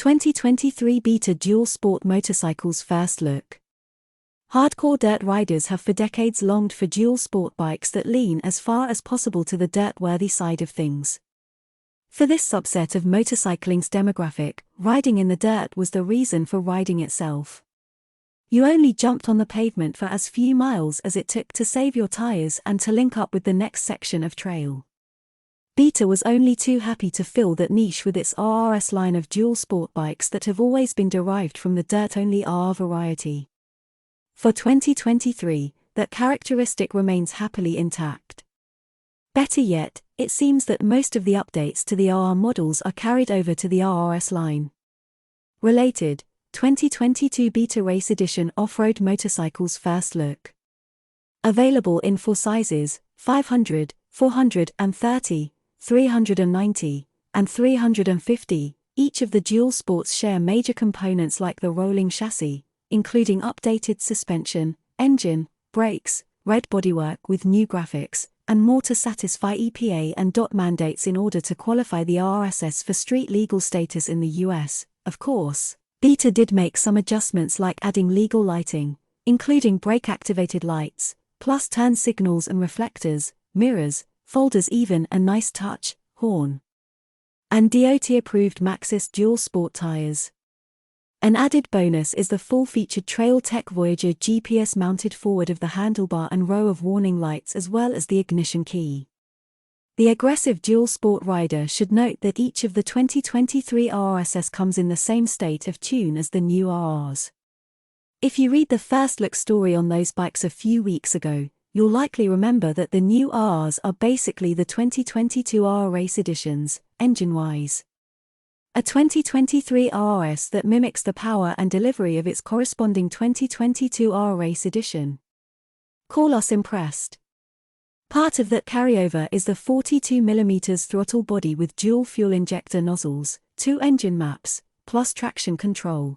2023 Beta Dual Sport Motorcycles First Look. Hardcore dirt riders have for decades longed for dual sport bikes that lean as far as possible to the dirt-worthy side of things. For this subset of motorcycling's demographic, riding in the dirt was the reason for riding itself. You only jumped on the pavement for as few miles as it took to save your tires and to link up with the next section of trail. Beta was only too happy to fill that niche with its RRS line of dual sport bikes that have always been derived from the dirt-only RR variety. For 2023, that characteristic remains happily intact. Better yet, it seems that most of the updates to the RR models are carried over to the RRS line. Related, 2022 Beta Race Edition Off-Road Motorcycles First Look. Available in 4 sizes, 500, 430, 390, and 350, each of the dual sports share major components like the rolling chassis, including updated suspension, engine, brakes, red bodywork with new graphics, and more to satisfy EPA and DOT mandates in order to qualify the RSS for street legal status in the US. Of course, Beta did make some adjustments like adding legal lighting, including brake-activated lights, plus turn signals and reflectors, mirrors, folders, even a nice touch, horn. And DOT-approved Maxxis dual sport tires. An added bonus is the full-featured Trail Tech Voyager GPS mounted forward of the handlebar and row of warning lights as well as the ignition key. The aggressive dual sport rider should note that each of the 2023 RRSS comes in the same state of tune as the new RRs. If you read the first look story on those bikes a few weeks ago, you'll likely remember that the new RRs are basically the 2022 RR Race Editions, engine-wise. A 2023 RRS that mimics the power and delivery of its corresponding 2022 RR Race Edition. Call us impressed. Part of that carryover is the 42mm throttle body with dual fuel injector nozzles, 2 engine maps, plus traction control.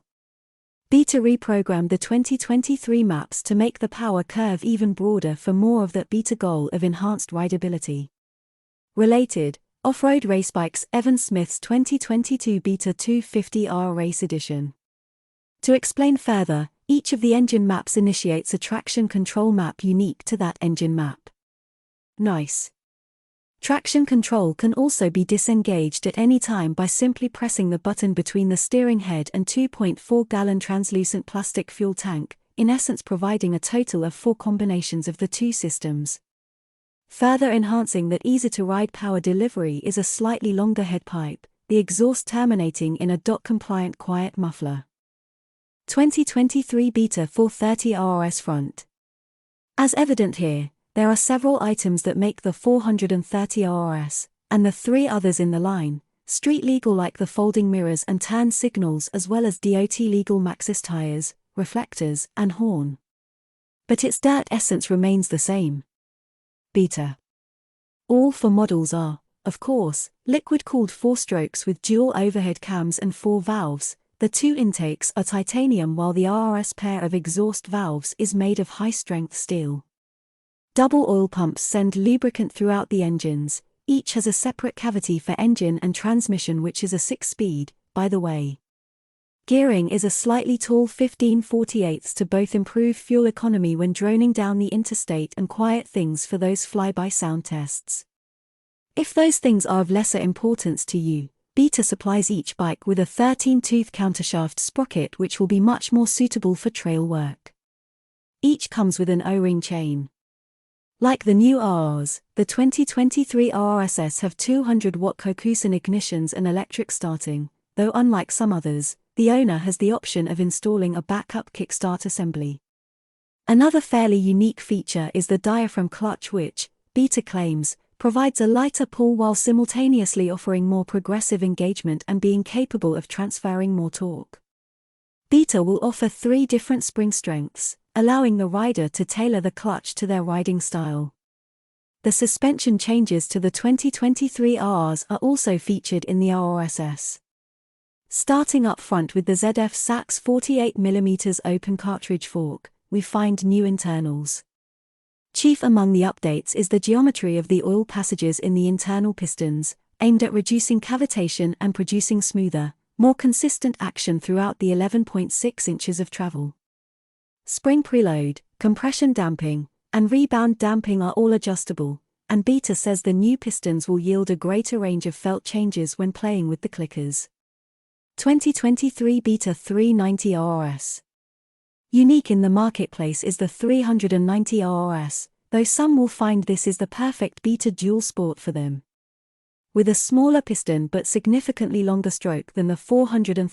Beta reprogrammed the 2023 maps to make the power curve even broader for more of that Beta goal of enhanced rideability. Related, off-road race bikes Evan Smith's 2022 Beta 250R Race Edition. To explain further, each of the engine maps initiates a traction control map unique to that engine map. Nice. Traction control can also be disengaged at any time by simply pressing the button between the steering head and 2.4-gallon translucent plastic fuel tank, in essence providing a total of 4 combinations of the 2 systems. Further enhancing that easy-to-ride power delivery is a slightly longer head pipe, the exhaust terminating in a DOT-compliant quiet muffler. 2023 Beta 430 RRS front. As evident here, there are several items that make the 430 RRS, and the 3 others in the line, street legal like the folding mirrors and turn signals as well as DOT legal Maxxis tires, reflectors, and horn. But its dirt essence remains the same. Beta. All 4 models are, of course, liquid-cooled 4-strokes with dual overhead cams and 4 valves. The 2 intakes are titanium while the RRS pair of exhaust valves is made of high-strength steel. Double oil pumps send lubricant throughout the engines, each has a separate cavity for engine and transmission which is a 6-speed, by the way. Gearing is a slightly tall 15/48 to both improve fuel economy when droning down the interstate and quiet things for those fly-by sound tests. If those things are of lesser importance to you, Beta supplies each bike with a 13-tooth countershaft sprocket which will be much more suitable for trail work. Each comes with an O-ring chain. Like the new RRs, the 2023 RRSS have 200-watt Kokusen ignitions and electric starting, though unlike some others, the owner has the option of installing a backup kickstart assembly. Another fairly unique feature is the diaphragm clutch which, Beta claims, provides a lighter pull while simultaneously offering more progressive engagement and being capable of transferring more torque. Beta will offer 3 different spring strengths, allowing the rider to tailor the clutch to their riding style. The suspension changes to the 2023 RRs are also featured in the RRSS. Starting up front with the ZF Sachs 48mm open cartridge fork, we find new internals. Chief among the updates is the geometry of the oil passages in the internal pistons, aimed at reducing cavitation and producing smoother, More consistent action throughout the 11.6 inches of travel. Spring preload, compression damping, and rebound damping are all adjustable, and Beta says the new pistons will yield a greater range of felt changes when playing with the clickers. 2023 Beta 390 RRS. Unique in the marketplace is the 390 RRS, though some will find this is the perfect Beta dual sport for them. With a smaller piston but significantly longer stroke than the 430